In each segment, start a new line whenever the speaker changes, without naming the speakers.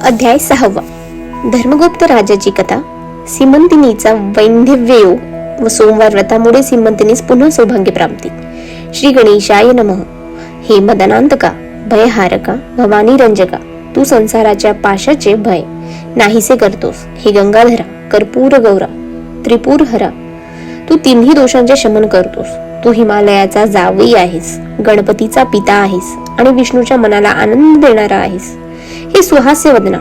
अध्याय 6. धर्मगुप्त राजाची कथा. सीमंतिनीचा वैंधव्य योग व सोमवार व्रतामुळे सीमंतिनीस पुन्हा सौभाग्य प्राप्ती. श्री गणेशाय नमः. हे मदनांतका, भयहारका, भवानी रंजका, तू संसाराच्या पाशाचे भय नाहीसे करतोस. हे गंगाधरा, कर्पूर गौरा, त्रिपुर हरा, तू तिन्ही दोषांचे शमन करतोस. तू हिमालयाचा जावई आहेस, गणपतीचा पिता आहेस आणि विष्णूच्या मनाला आनंद देणारा आहेस. हे सुहास्य वदना,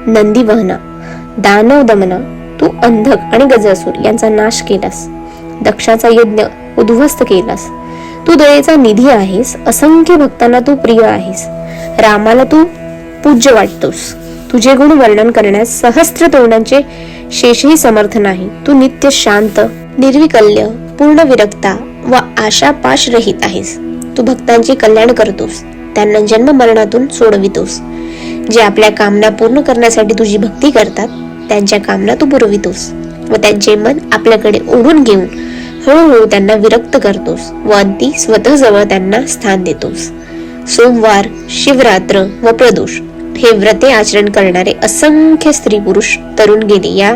नंदी वहना, दानव दमना, तू अंधक आणि गजासूर यांचा नाश केलास. दक्षाचा यज्ञ उद्ध्वस्त केलास. तू दयेचा निधी आहेस. असंख्य भक्तांना तू प्रिय आहेस. रामाला तू पूज्य वाटतोस. तुझे गुण वर्णन करण्यास सहस्त्र तोंडांचे शेषही समर्थ नाही. तू नित्य शांत, निर्विकल्य, पूर्ण विरक्ता व आशापाश रहित आहेस. तू भक्तांचे कल्याण करतोस, त्यांना जन्म मरणातून सोडवितोस. जे आपल्या कामना पूर्ण करण्यासाठी तुझी भक्ती करतात त्यांच्या कामना तू पुरवितोस व त्यांचे मन आपल्याकडे ओढून घेऊन हळूहळू त्यांना विरक्त करतोस व अंती स्वतः जवळ त्यांना स्थान देतोस. सोमवार, शिवरात्र व प्रदोष हे व्रते आचरण करणारे असंख्य स्त्री पुरुष तरुण गेले या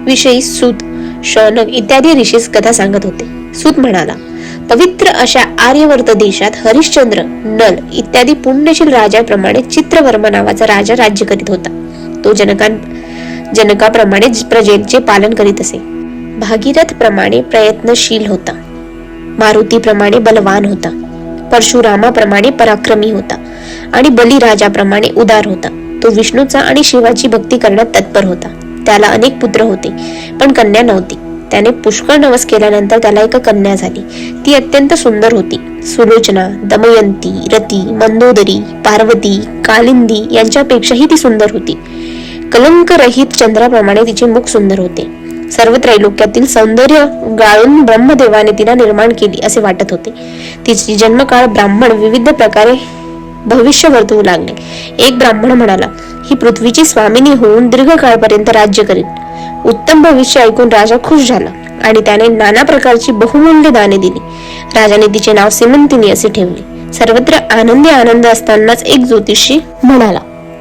विषयी सूत, शौनक इत्यादी ऋषीस कथा सांगत होते. सूत म्हणाला, पवित्र अशा आर्यवर्त देशात हरिश्चंद्र, नल इत्यादी पुण्यशील राजाप्रमाणे चित्रवर्मा नावाचा राजा राज्य करीत होता. तो जनकाप्रमाणे प्रजेचे पालन करीत असे. भागीरथ प्रमाणे प्रयत्नशील होता. मारुतीप्रमाणे बलवान होता. परशुरामाप्रमाणे पराक्रमी होता आणि बलिराजाप्रमाणे उदार होता. तो विष्णूचा आणि शिवाची भक्ती करण्यात तत्पर होता. त्याला अनेक पुत्र होते पण कन्या नव्हती. त्याने पुष्कळ नवस केल्यानंतर त्याला एक कन्या झाली. ती अत्यंत सुंदर होती. सुलोचना, दमयंती, रती, मंदोदरी, पार्वती, कालिंदी यांच्यापेक्षाही ती सुंदर होती. कलंकरहित चंद्राप्रमाणे तिचे मुख सुंदर होते. सर्व त्रैलोक्यातील सौंदर्य गाळून ब्रह्मदेवाने तिला निर्माण केली असे वाटत होते. तिची जन्मकाळ ब्राह्मण विविध प्रकारे भविष्य वर्तवू लागले. एक ब्राह्मण म्हणाला, ही पृथ्वीची स्वामिनी होऊन दीर्घकाळपर्यंत राज्य करेल. उत्तम भविष्य ऐकून राजा खुश झाला आणि त्याने नाना प्रकारची बहुमूल्य दाने दिली. राजाने तिचे नाव सीमंतिनी असे ठेवले. सर्वत्र आनंदी आनंद असतानाच एक ज्योतिषी म्हणाला,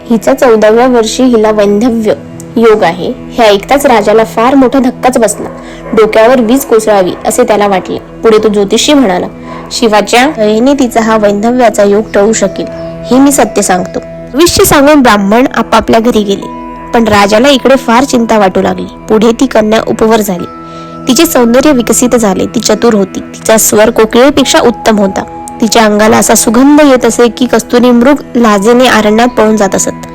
हिचा 14व्या वर्षी हिला वैंधव्य योग आहे. हे ऐकताच राजाला फार मोठा धक्काच बसला. डोक्यावर वीज कोसळावी असे त्याला वाटले. पुढे तो ज्योतिषी म्हणाला, शिवाच्या दयेने तिचा हा वैंधव्याचा योग टळू शकेल. हे मी सत्य सांगतो. भविष्य सांगून ब्राह्मण आपापल्या घरी गेले. पण राजाला इकडे फार चिंता वाटू लागली. पुढे ती कन्या उपवर झाली. तिचे सौंदर्य विकसित झाले. ती चतुर होती. तिचा स्वर कोकिळेपेक्षा उत्तम होता. तिच्या अंगाला असा सुगंध येत असे की कस्तुरी मृग लाजेने अरण्यात पळून जात असत.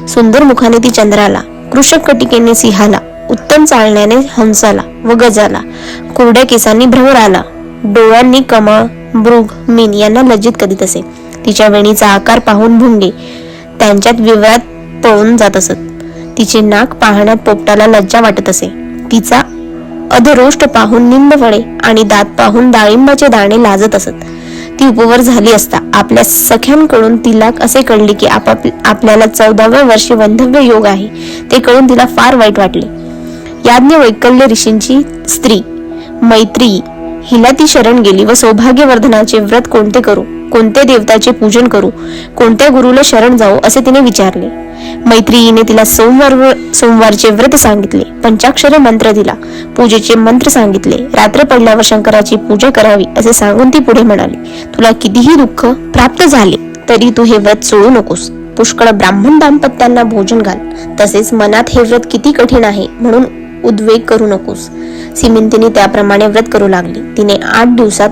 सुंदर मुखाने ती चंद्राला, कृषक कटिकेने सिंहाला, उत्तम चालण्याने हंसाला व गजाला, कोरड्या केसांनी भ्रमराला, डोळ्यांनी कमळ, मृग, मीन यांना लज्जित करीत असे. तिच्या वेणीचा आकार पाहून भुंगे त्यांच्यात विवरात पळून जात असत. तिचे नाक पाहण्यात पोपटाला लज्जा वाटत असे. तिचा अधरोष्ट पाहून निंबफळे आणि दात पाहून डाळिंबाचे दाणे लाजत असत. ती उपवर झाली असता आपल्या सख्यांकडून तिला असे कळले की आपल्याला 14व्या वर्षी वैंधव्य योग आहे. ते कळून तिला फार वाईट वाटले. याज्ञवल्क्य ऋषींची स्त्री मैत्री हिला ती शरण गेली व सौभाग्यवर्धनाचे व्रत कोणते करू, कोणत्या देवताचे पूजन करू, कोणत्या गुरुला शरण जाऊ असे तिने विचारले. मैत्रिणीने तिला सोमवारचे व्रत सांगितले. पंचाक्षर मंत्र दिला. पूजेचे मंत्र सांगितले. रात्र पडल्यावर शंकराची पूजा करावी असे सांगून ती पुढे म्हणाली, तुला कितीही दुःख प्राप्त झाले तरी तू हे व्रत सोडू नकोस. पुष्कळ ब्राह्मण दाम्पत्यांना भोजन घाल. तसेच मनात हे व्रत किती कठीण आहे म्हणून उद्वेग करू नकोस. सीमंतिनी त्याप्रमाणे व्रत करू लागली. तिने 8 दिवसात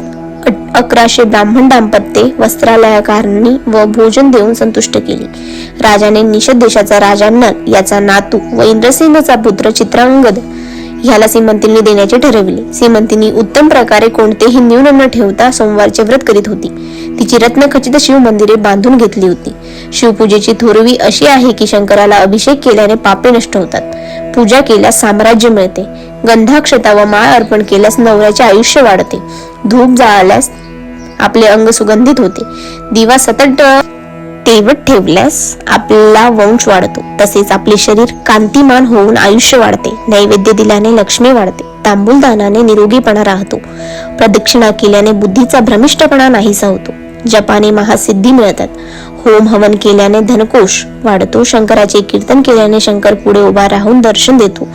1100 ब्राह्मण दाम्पत्ये वस्त्रालयकारणी व भोजन देऊन संतुष्ट केली. राजाने निषद देशाचा राजा नल याचा नातू व इंद्रसेनचा पुत्र चित्रांगद ह्याला सीमंतिनी देण्याचे ठरविले. सीमंतिनी उत्तम प्रकारे कोणतेही न्यून न ठेवता सोमवारचे व्रत करीत होती. तिची रत्नखचित शिव मंदिरे बांधून घेतली होती. शिवपूजेची थोरवी अशी आहे की शंकराला अभिषेक केल्याने पापे नष्ट होतात. पूजा केल्यास साम्राज्य मिळते. गंधाक्षता व माळ अर्पण केल्यास नवऱ्याचे आयुष्य वाढते. धूप जाळल्यास आपले अंग सुगंधित होते. दिवा सतत तेवत ठेवल्यास आपला वंश वाढतो. तसेच आपले शरीर कांतिमान होऊन आयुष्य वाढते. नैवेद्य दिल्याने लक्ष्मी वाढते. तांबूल दानाने निरोगीपणा राहतो. प्रदक्षिणा केल्याने बुद्धीचा भ्रमिष्टपणा नाहीसा होतो. जपाने महासिद्धी मिळतात. होम हवन केल्याने धनकोश वाढतो, शंकराचे कीर्तन केल्याने शंकर पुढे उभा राहून दर्शन देतो,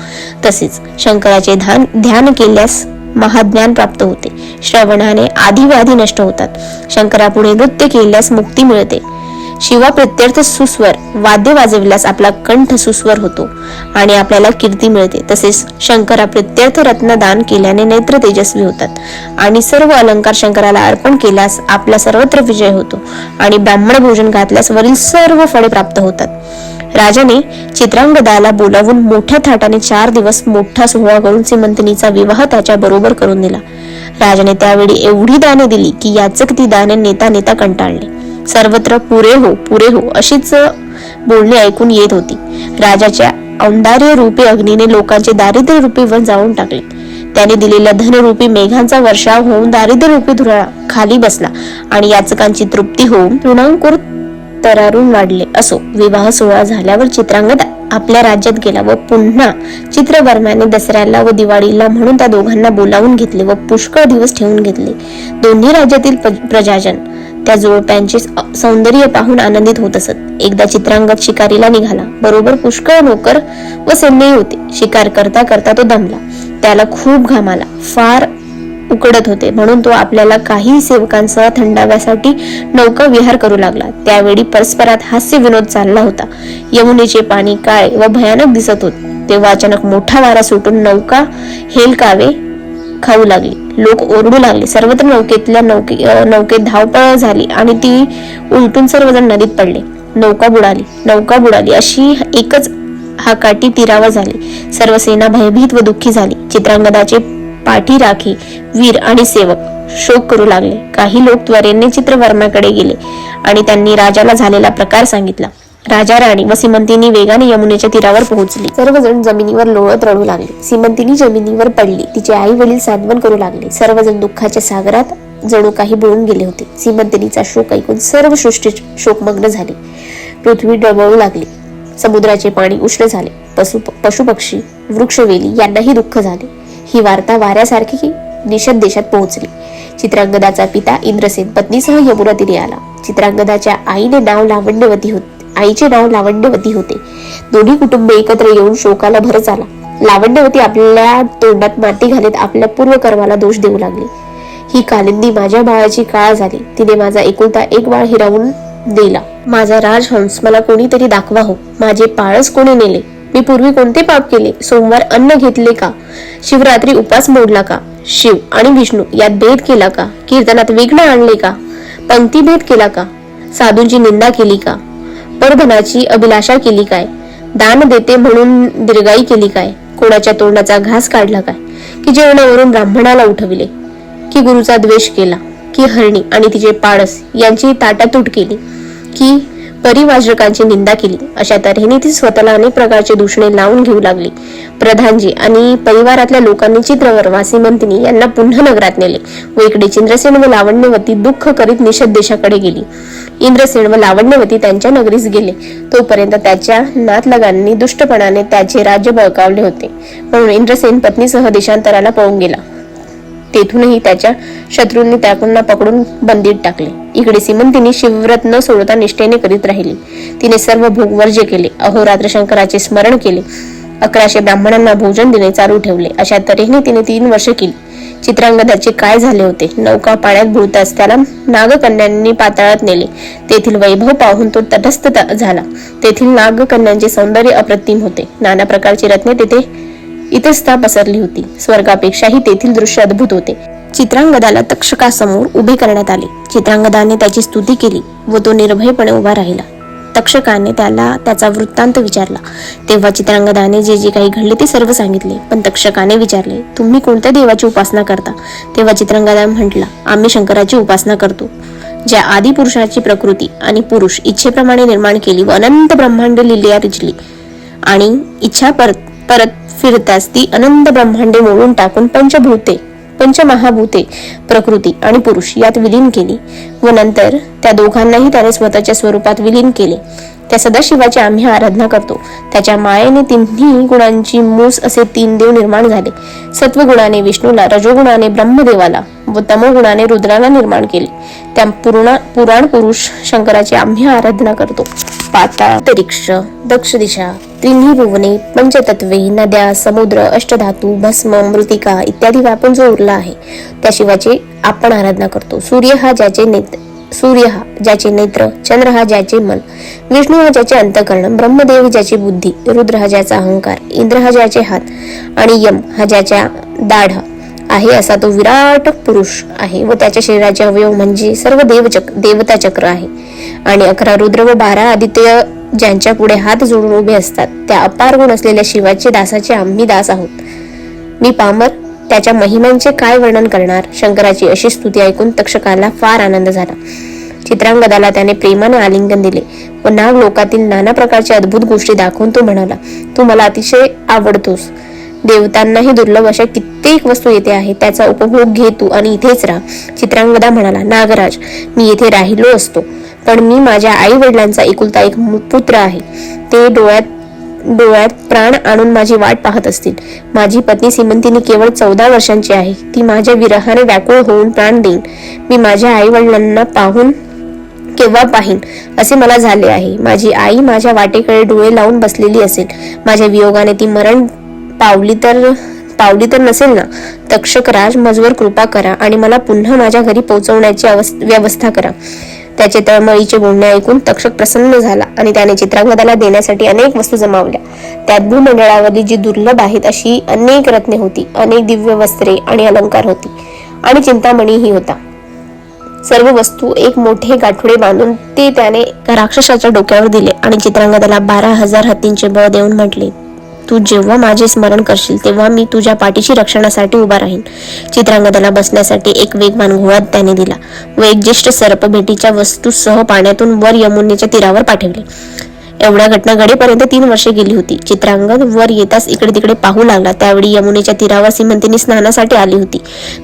तसेच शंकराचे ध्यान केल्यास महाज्ञान प्राप्त होते, श्रवणाने आधिव्याधी नष्ट होतात, शंकरापुढे नृत्य केल्यास मुक्ती मिळते, शिवा प्रत्यर्थ सुस्वर वाद्य वाजविल्यास आपला कंठ सुस्वर होतो आणि आपल्याला कीर्ती मिळते, तसेच शंकरा प्रत्यर्थ रत्नदान केल्याने नेत्र तेजस्वी होतात आणि सर्व अलंकार शंकराला अर्पण केल्यास आपला सर्वत्र विजय होतो आणि ब्राह्मण भोजन घातल्यास वरील सर्व फळे प्राप्त होतात. राजाने चित्रांगदाला बोलावून मोठ्या थाटाने 4 दिवस मोठा सोहळा करून सीमंतिनीचा विवाह त्याच्या बरोबर करून दिला. राजाने त्यावेळी एवढी दाने दिली की याचक ती दाने नेता नेता कंटाळले. सर्वत्र पुरे हो अशीच बोलणी ऐकून येत होती. राजाच्या औंदार्य रूपी अग्नीने लोकांचे दारिद्र्य रूपी वन जाळून टाकले. त्याने दिलेल्या धनरूपी मेघांचा वर्षाव होऊन दारिद्र्य रूपी धुरळा खाली बसला आणि याचकांची तृप्ती होऊन तृणांकुर तरारून वाढले. असो, विवाह सोहळा झाल्यावर चित्रांगद आपल्या राज्यात गेला व पुन्हा चित्रवर्माने दसऱ्याला व दिवाळीला म्हणून त्या दोघांना बोलावून घेतले व पुष्कळ दिवस ठेवून घेतले. दोन्ही राज्यातील प्रजाजन त्या जोडप्यांचे सौंदर्य पाहून आनंदित होत असत. एकदा चित्रांगद शिकारीला निघाला. बरोबर पुष्कळ नोकर व सैन्यही होते. शिकार करता करता तो दमला. त्याला खूप घाम आला. फार उकडत होते म्हणून तो आपल्याला काही सेवकांसह थंडाव्यासाठी नौका विहार करू लागला. त्यावेळी परस्परात हास्य विनोद चालला होता. यमुनेचे पाणी काळे व भयानक दिसत होते. तेव्हा अचानक मोठा वारा सुटून नौका हेलकावे खाऊ लागली. लोक ओरडू लागले. सर्वत्र नौकेत धावपळ झाली आणि ती उलटून सर्वजण नदीत पडले. नौका बुडाली अशी एकच हाकाटी तीरावर झाली. सर्व सेना भयभीत व दुःखी झाली. चित्रांगदाचे पाठीराखी वीर आणि सेवक शोक करू लागले. काही लोक त्वरेने चित्रवर्माकडे गेले आणि त्यांनी राजाला झालेला प्रकार सांगितला. राजा राणी व सीमंतिनी वेगाने यमुनेच्या तीरावर पोहोचली. सर्वजण जमिनीवर लोळत रडू लागले. सीमंतिनी जमिनीवर पडली. तिचे आई वडील सांत्वन करू लागले. सर्वजण दुःखाच्या सागरात जणू काही बुडून गेले होते. सीमंतिनीचा शोक ऐकून सर्व सृष्टी शोकमग्न झाली. पृथ्वी डळमळू लागली. समुद्राचे पाणी उष्ण झाले. पशुपक्षी वृक्षवेली यांनाही दुःख झाले. ही वार्ता वाऱ्यासारखी निषद देशात पोहोचली. चित्रांगदाचा पिता इंद्रसेन पत्नीसह यमुना तीरी आला. चित्रांगदाच्या आईचे नाव लावण्यवती होते. दोन्ही कुटुंब एकत्र येऊन शोकाला भरच आला. लावण्यवती आपल्या तोंडात माती घालीत आपल्या पूर्वकर्माला दोष देऊ लागली. ही कालिंदी माझ्या बाळाची काळ झाली. तिने माझा एकुलता एक बाळ हिरावून दिला. माझा राजहंस मला कोणीतरी दाखवा हो. माझे पाळस कोणी नेले? मी पूर्वी कोणते पाप केले? सोमवार अन्न घेतले का? शिवरात्री उपास मोडला का? शिव आणि विष्णू यात भेद केला का? कीर्तनात विघ्न आणले का? पंक्ती भेद केला का? साधूंची निंदा केली का? परधनाची अभिलाषा केली काय? दान देते म्हणून दीर्घाई केली काय? कोणाच्या तोंडाचा घास काढला काय? की जेवणावरून ब्राह्मणाला उठविले? की गुरुचा द्वेष केला? की हरणी आणि तिचे पाळस यांची ताटातूट केली? की परिवाजकांची निंदा केली? अशा तऱ्हेने ती स्वतःला अनेक प्रकारचे दूषणे लावून घेऊ लागली. प्रधानजी आणि परिवारातल्या लोकांनी चित्रवर्मा सीमंतिनी यांना पुन्हा नगरात नेले व इकडे इंद्रसेन व लावण्यवती दुःख करीत निषद देशाकडे गेली. इंद्रसेन व लावण्यवती त्यांच्या नगरीस गेले. तोपर्यंत त्याच्या नातलगांनी दुष्टपणाने त्याचे राज्य बळकावले होते म्हणून इंद्रसेन पत्नीसह देशांतराला पळून गेला. तेथूनही त्याच्या शत्रूंनी त्यांना पकडून बंदीत टाकले. इकडे सीमंतिनी शिवव्रत न सोडता निष्ठेने करीत राहिली. तिने सर्व भोग वर्ज्य केले. अहोरात्र शंकराचे स्मरण केले. 1100 ब्राह्मणांना भोजन देणे चालू ठेवले. अशा तऱ्हेने तिने 3 वर्ष केली. चित्रांगदाचे काय झाले होते? नौका पाण्यात बुडताच त्याला नागकन्यांनी पाताळात नेले. तेथील वैभव पाहून तो तटस्थ झाला. तेथील नागकन्यांचे सौंदर्य अप्रतिम होते. नाना प्रकारची रत्ने तेथे इतस्ता पसरली होती. स्वर्गापेक्षाही तेथील दृश्य अद्भुत होते. चित्रांगदाला तक्षकासमोर उभे करण्यात आले. चित्रांगदाने त्याची स्तुती केली व तो निर्भयपणे उभा राहिला. तक्षकाने त्याला त्याचा वृत्तांत विचारला. तेव्हा चित्रांगदाने जे जे काही घडले ते सर्व सांगितले. पण तक्षकाने विचारले, तुम्ही कोणत्या देवाची उपासना करता? तेव्हा चित्रांगदा म्हटला, आम्ही शंकराची उपासना करतो, ज्या आदी पुरुषाची प्रकृती आणि पुरुष इच्छेप्रमाणे निर्माण केली व अनंत ब्रह्मांड लिहिल्या रचली आणि इच्छा परत फिरताच ती अनंत ब्रह्मांडे मोडून टाकून पंचमहाभूते प्रकृती आणि पुरुष यात विलीन केली व नंतर त्या दोघांनाही त्याने स्वतःच्या स्वरूपात विलीन केले. त्या सदाशिवाची आम्ही आराधना करतो. त्याच्या मायेने तिन्ही गुणांची मूस असे 3 देव निर्माण झाले. सत्वगुणाने विष्णूला, रजोगुणाने ब्रह्मदेवाला व तमोगुणाने रुद्राला निर्माण केले. त्या पुराण पुरुष शंकराची आम्ही आराधना करतो. पाताळ, अंतरिक्ष, दक्ष दिशा, तिन्ही भुवने, पंचतत्वे, नद्या, समुद्र, अष्टधातू, भस्म, मृतिका इत्यादी व्यापून जो उरला आहे त्या शिवाची आपण आराधना करतो. सूर्य हा ज्याचे नेत्र, चंद्र हा ज्याचे मन, विष्णू हा ज्याचे अंतःकरण, ब्रह्मदेव ज्याची बुद्धी, रुद्र हा ज्याचा अहंकार, इंद्र हा ज्याचे हात आणि यम हा ज्याच्या दाढ आहे असा तो विराट पुरुष आहे व त्याच्या शरीराचे अवयव म्हणजे सर्व देवता चक्र आहे. आणि 11 रुद्र व 12 आदित्य ज्यांच्या पुढे हात जोडून उभे असतात त्या अपार गुण असलेल्या शिवाचे दासाचे आम्ही दास आहोत. मी पामर त्याच्या महिमांचे काय वर्णन करणार. शंकराची अशी स्तुती ऐकून तक्षकाला फार आनंद झाला. चित्रांगदाला त्याने प्रेमाने आलिंगन दिले व नाग लोकातील नाना प्रकारच्या अद्भुत गोष्टी दाखवून तो म्हणाला, तू मला अतिशय आवडतोस. देवतांनाही दुर्लभ अशा कित्येक वस्तू येथे आहेत, त्याचा उपभोग घे तू आणि इथेच राहा. चित्रांगदा म्हणाला, नागराज, मी येथे राहिलो असतो, पण मी माझ्या आई वडिलांचा एकुलता एक पुत्र आहे. ते डोळ्यात प्राण आणून माझी वाट पाहत असतील. माझी पत्नी सीमंतिनी केवळ 14 वर्षांची आहे. ती माझ्या विरहाने व्याकुळ होऊन प्राण देईन. मी माझ्या आई वडिलांना केव्हा पाहीन असे मला झाले आहे. माझी आई माझ्या वाटेकडे डोळे लावून बसलेली असेल. माझ्या वियोगाने ती मरण पावली तर नसेल ना. तक्षक राज, मजवर कृपा करा आणि मला पुन्हा माझ्या घरी पोहोचवण्याची व्यवस्था करा. त्याचे तळमळीचे बोलणे ऐकून तक्षक प्रसन्न झाला आणि त्याने चित्रांगदाला देण्यासाठी अनेक वस्तू जमावल्या. त्यात भूमंडळावरली जी दुर्लभ आहेत अशी अनेक रत्ने होती, अनेक दिव्य वस्त्रे आणि अलंकार होती आणि चिंतामणीही होता. सर्व वस्तू एक मोठे गाठोडे बांधून ते त्याने राक्षसाच्या डोक्यावर दिले आणि चित्रांगदाला 12,000 हत्तींचे बळ देऊन म्हटले, तू जेव्हा माझे स्मरण करशील तेव्हा मी तुझ्या पाठीशी रक्षणासाठी उभा राहीन. चित्रांगदाला बसण्यासाठी एक वेगवान घोडा त्याने दिला व एक ज्येष्ठ सर्प भेटीच्या वस्तूसह पाण्यातून वर यमुनेच्या तीरावर पाठवले. एवढ्या घटना घडेपर्यंत 3 वर्षे गेली होती. चित्रांगद वर येताच इकडे तिकडे पाहू लागला. त्यावेळी यमुनेच्या तीरावर सीमंतिनी स्नानासाठी आली होती.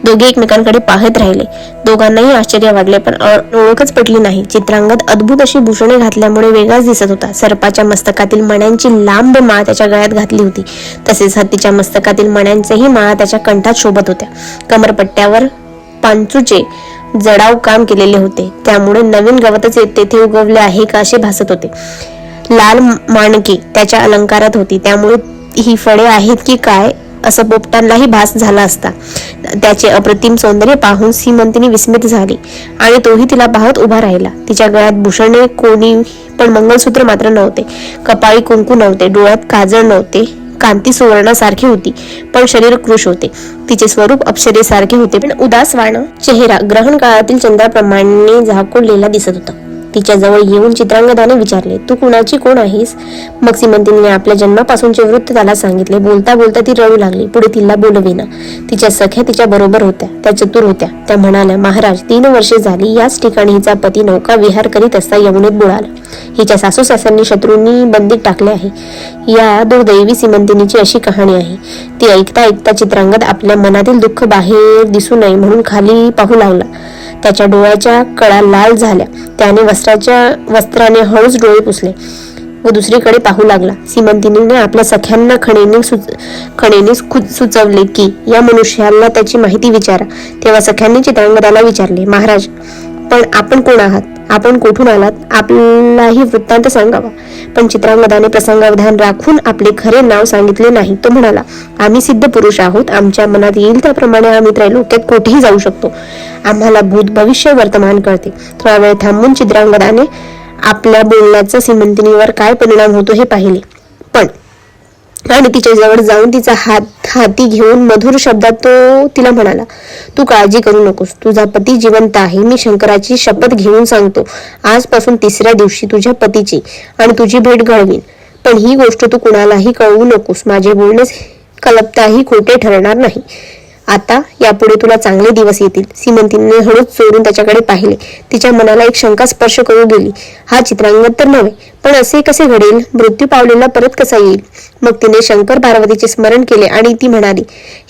दोघे एकमेकांकडे पाहत राहिले. दोघांनाही आश्चर्य वाटले, पण ओळखच पटली नाही. चित्रांगद अद्भुत अशी भूषणे घातल्यामुळे वेगळाच दिसत होता. सर्पाच्या मस्तकातील मण्यांची लांब माळ त्याच्या गळ्यात घातली होती. तसेच हत्तीच्या मस्तकातील मण्यांचेही माळा त्याच्या कंठात शोभत होत्या. कमरपट्ट्यावर पांचूचे जडाव काम केलेले होते, त्यामुळे नवीन गवतच तेथे उगवले आहे का असे भासत होते. लाल माणके त्याच्या अलंकारात होती, त्यामुळे ही फळे आहेत की काय असं पोपटांनाही भास झाला असता. त्याचे अप्रतिम सौंदर्य पाहून सीमंतिनी विस्मित झाली आणि तोही तिला पाहत उभा राहिला. तिच्या गळ्यात भूषणे कोणी पण मंगलसूत्र मात्र नव्हते. कपाळी कुंकू नव्हते. डोळ्यात काजळ नव्हते. कांती सुवर्णासारखी होती, पण शरीर कृश होते. तिचे स्वरूप अप्सरेसारखे होते, पण उदासवाण चेहरा ग्रहण काळातील चंद्राप्रमाणे झाकोळलेला दिसत होता. तिच्या जवळ येऊन चित्रांगदाने विचारले, तू कुणाची कोण आहेस? मग सीमंतिनीने आपल्या जन्मापासूनचे वृत्त त्याला सांगितले. बोलता बोलता ती रडू लागली. पुढे तिला बोलविना. तिच्या सख्या तिच्या बरोबर होत्या. त्या चतुर होत्या. त्या म्हणाल्या, महाराज, 3 वर्षे झाली याच ठिकाणी हिचा पती नौका विहार करीत असता यमुनेत बुडाला. हिच्या सासू सासऱ्यांनी शत्रूंनी बंदीत टाकले आहे. या दुर्दैवी सीमंतिनीची अशी कहाणी आहे. ती ऐकता ऐकता चित्रांगद आपल्या मनातील दुःख बाहेर दिसू नये म्हणून खाली पाहू लागला. त्याच्या डोळ्याच्या कळा लाल झाल्या. त्याने वस्त्राने हळूच डोळे पुसले व दुसरीकडे पाहू लागला. सीमंतिनीने आपल्या सख्यांना खणेने सुचवले की या मनुष्याला त्याची माहिती विचारा. तेव्हा सख्यांनी चित्रांगदाला विचारले, महाराज, पण आपण कोण आहात? आपण कुठून आलात? आपलाही वृत्तांत सांगावा. पण चित्रांगदाने प्रसंगावधान राखून आपले खरे नाव सांगितले नाही. तो म्हणाला, आम्ही सिद्ध पुरुष आहोत. आमच्या मनात येईल त्याप्रमाणे आम्ही त्रैलोक्यात कुठेही जाऊ शकतो. आम्हाला भूत, भविष्य, वर्तमान कळते. थोडा वेळ थांबून चित्रांगदाने आपल्या बोलण्याचा सीमंतिनीवर काय परिणाम होतो हे पाहिले. आणि तिच्या जवळ जाऊन तिचा हात हाती घेऊन मधुर शब्दात तो तिला म्हणाला, तू काळजी करू नकोस. तुझा पती जिवंत आहे. मी शंकराची शपथ घेऊन सांगतो, आजपासून 3ऱ्या दिवशी तुझ्या पतीची आणि तुझी भेट घडवीन. पण ही गोष्ट तू कुणालाही कळवू नकोस. माझे बोलणे कल्पताही खोटे ठरणार नाही. आता यापुढे तुला चांगले दिवस येतील. सीमंतिनीने हळूच चोरून त्याच्याकडे पाहिले. तिच्या मनाला एक शंका स्पर्श करू गेली. हा चित्रांगद तर नव्हे, पण असे कसे घडेल? मृत्यू पावलेला परत कसा येईल? मग तिने शंकर पार्वतीचे स्मरण केले आणि ती म्हणाली,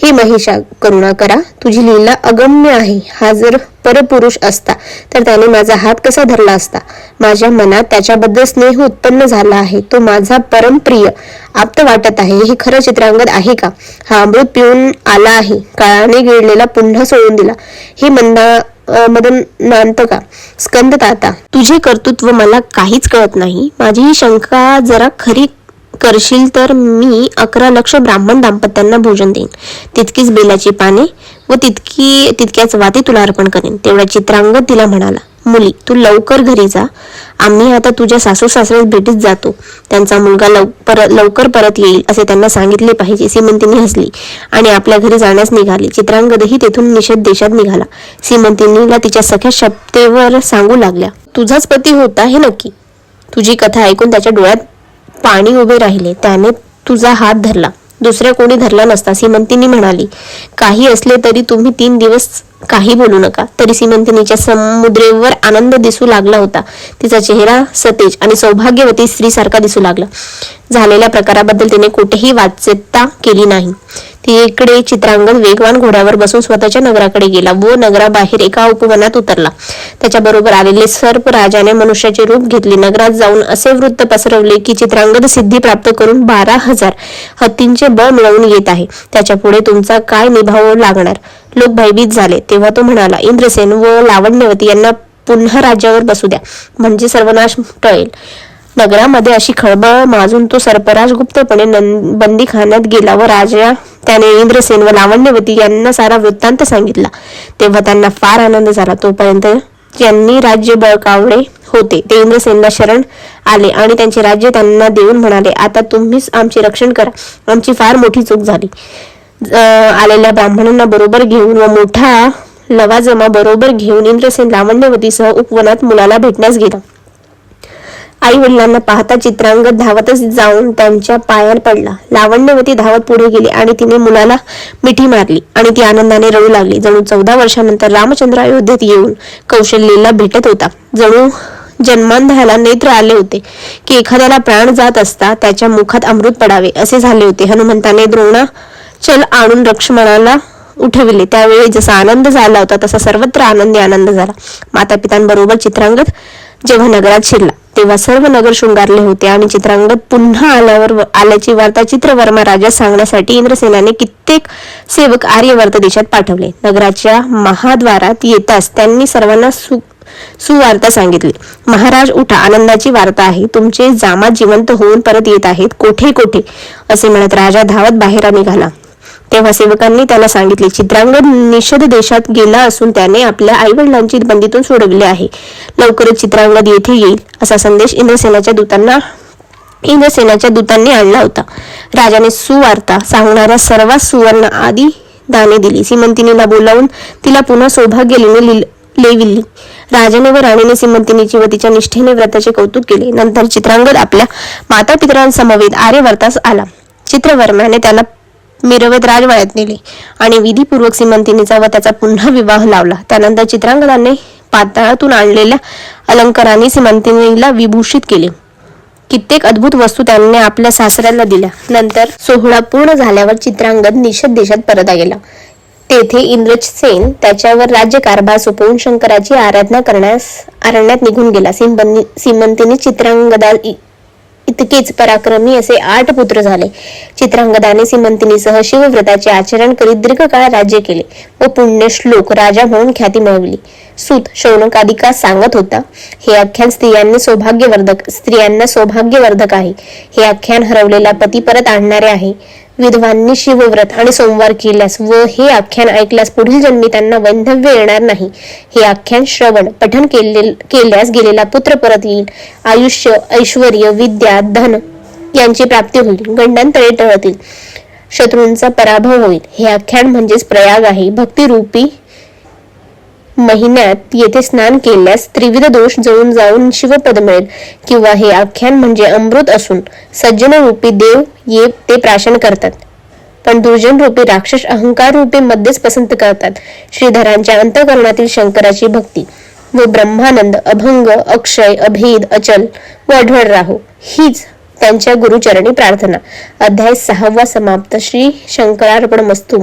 हे महिषा, करुणा करा, तुझी लीला अगम्य आहे. हा जर परपुरुष असता तर त्याने माझा हात कसा धरला असता? माझ्या मनात त्याच्याबद्दल स्नेह उत्पन्न झाला आहे. तो माझा परमप्रिय आप्त वाटत आहे. हे खरं चित्रांगद आहे का? हा अमृत पिऊन आला आहे. काळाने गिळलेला पुन्हा सोडून दिला. हे मदन नांतका, स्कंद ताता, तुझे कर्तृत्व मला काहीच कळत नाही. माझी ही शंका जरा खरी करशील तर मी 11 लक्ष ब्राह्मण दाम्पत्यांना भोजन देईन, तितकीच बेलाची पाने व तितक्याच वाती तुला अर्पण करेन. तेवढ्या चित्रांगद तिला म्हणाला, मुली, तू लवकर घरी जा. आम्ही आता तुझ्या सासू सासऱ्यास भेटीत जातो. त्यांचा मुलगा लवकर परत येईल असे त्यांना सांगितले पाहिजे. सीमंतिनी हसली आणि आपल्या घरी जाण्यास निघाली. चित्रांगदही तेथून निषेध देशात निघाला. सीमंतिनीला तिच्या सख्या शपथेवर सांगू लागल्या, तुझाच पती होता हे नक्की? तुझी कथा ऐकून त्याच्या डोळ्यात पाणी उभे राहिले. त्याने तुझा हात धरला, दुसऱ्या कोणी धरला नसता. सीमंतिनी म्हणाली, काही असले तरी तुम्ही 3 दिवस काही बोलू नका. तरी सीमंतिनीच्या समुद्रेवर आनंद दिसू लागला होता. तिचा चेहरा सतेज आणि सौभाग्यवती स्त्रीसारखा दिसू लागला. झालेल्या प्रकाराबद्दल तिने कुठेही वाच्यता केली नाही. तिकडे चित्रांगद वेगवान घोड्यावर बसून स्वतःच्या नगराकडे गेला व नगराबाहेर एका उपवनात उतरला. त्याच्याबरोबर आलेले सर्प राजाने मनुष्याचे रूप घेतले. नगरात जाऊन असे वृत्त पसरवले की चित्रांगद सिद्धी प्राप्त करून 12,000 हत्तींचे बळ मिळवून येत आहे. त्याच्या पुढे तुमचा काय निभाव लागणार? लोक भयभीत झाले. तेव्हा तो म्हणाला, इंद्रसेन व लावण्यवती यांना पुन्हा राज्यावर बसू द्या, म्हणजे सर्वनाश टळेल. नगरामध्ये अशी खळबळ माजून तो सर्पराज गुप्तपणे बंदीखान्यात गेला व राजा त्याने इंद्रसेन व लावण्यवती यांना सारा वृत्तांत सांगितला. तेव्हा त्यांना फार आनंद झाला. तोपर्यंत ज्यांनी राज्य बळकावले होते ते इंद्रसेनला शरण आले आणि त्यांचे राज्य त्यांना देऊन म्हणाले, आता तुम्हीच आमचे रक्षण करा. आमची फार मोठी चूक झाली. आलेल्या ब्राह्मणांना बरोबर घेऊन व मोठा लवाजमा बरोबर घेऊन इंद्रसेन लावण्यवतीसह उपवनात मुलाला भेटण्यास गेला. आई वडिलांना पाहता चित्रांगद धावतच जाऊन त्यांच्या पायावर पडला. लावण्यवती धावत पुढे गेली आणि तिने मुलाला मिठी मारली आणि ती आनंदाने रडू लागली. जणू 14 वर्षानंतर रामचंद्र अयोध्येत येऊन कौशल्येला भेटत होता. जणू जन्मांधाला नेत्र आले होते की एखाद्याला प्राण जात असता त्याच्या मुखात अमृत पडावे असे झाले होते. हनुमंताने द्रोणाचल आणून लक्ष्मणाला उठविले. त्यावेळी जसा आनंद झाला होता तसा सर्वत्र आनंदी आनंद झाला. माता पितांबरोबर चित्रांगद जेव्हा नगरात शिरला तेव्हा सर्व नगर शृंगारले होते आणि चित्रांगद पुन्हा आल्याची वार्ता चित्रवर्मा राजास सांगण्यासाठी इंद्रसेनाने कित्येक सेवक आर्यवर्त देशात पाठवले. नगराच्या महाद्वारात येताच त्यांनी सर्वांना सुवार्ता सांगितली. महाराज उठा, आनंदाची वार्ता आहे. तुमचे जामात जिवंत होऊन परत येत आहेत. कोठे कोठे असे म्हणत राजा धावत बाहेर निघाला. तेव्हा सेवकांनी त्याला सांगितले, चित्रांगद निषद देशात गेला असून त्याने आपल्या आईवडिलांची बंदीतून सोडविले आहे. लवकरच चित्रांगद येथे येईल असा संदेश इंद्रसेनाच्या दूतांनी आणला होता. राजाने सुवार्ता सांगणाऱ्या सर्वात सुवर्ण आदी दाने दिली. सीमंतिनीला बोलावून तिला पुन्हा सौभाग्य लेविली. राजाने व राणीने सीमंतिनीची व तिच्या निष्ठेने व्रताचे कौतुक केले. नंतर चित्रांगद आपल्या माता पितरांसमवेत आर्यवर्तास आला. चित्रवर्माने त्याला मिरवत राजवाड्यात नेले आणि विधीपूर्वक सीमंतिनीचा व त्याचा पुन्हा विवाह लावला. त्यानंतर चित्रांगदाने पाताळातून आणलेल्या अलंकारांनी सीमंतिनीला विभूषित केले. कित्येक अद्भुत वस्तू त्यांनी आपल्या सासऱ्याला दिल्या. नंतर सोहळा पूर्ण झाल्यावर चित्रांगद निषद देशात परत गेला. तेथे इंद्रसेन त्याच्यावर राज्यकारभार सोपवून शंकराची आराधना करण्यास अरण्यात निघून गेला. सीमंतिनी चित्रांगदा इतकेच पराक्रमी असे 8 पुत्र झाले. चित्रांगदाने सीमंतिनीसह शिवव्रताचे आचरण करीत दीर्घकाळ राज्य केले व पुण्यश्लोक राजा म्हणून ख्याती मिळवली. सूत शौनकादिका सांगत होता, हे आख्यान स्त्रियांना सौभाग्यवर्धक आहे. हे आख्यान हरवलेला पती परत आणणारे आहे. विधवांनी शिवव्रत आणि सोमवार केल्यास व हे आख्यान ऐकल्यास पुढील जन्मी त्यांना वैधव्य येणार नाही. हे आख्यान श्रवण पठन केल्यास गेलेला पुत्र परत येईल. आयुष्य, ऐश्वर्य, विद्या, धन यांची प्राप्ती होईल. गंडांतळे टळतील. शत्रूंचा पराभव होईल. हे आख्यान म्हणजेच प्रयाग आहे. भक्तिरूपी महिन्यात येथे स्नान केल्यास त्रिविध दोष जळून जाऊन शिवपद मिळेल. किंवा हे आख्यान म्हणजे अमृत असून सज्जन रूपी देव ते प्राशन करतात, पण दुर्जन रूपी राक्षस अहंकार रूपी मध्येच पसंत करतात. श्रीधरांच्या अंतःकरणातील शंकराची भक्ती व ब्रह्मानंद, अभंग, अक्षय, अभेद, अचल व अढळ राहो, हीच त्यांच्या गुरुचरणी प्रार्थना. अध्याय 6 समाप्त. श्री शंकरार्पणमस्तु.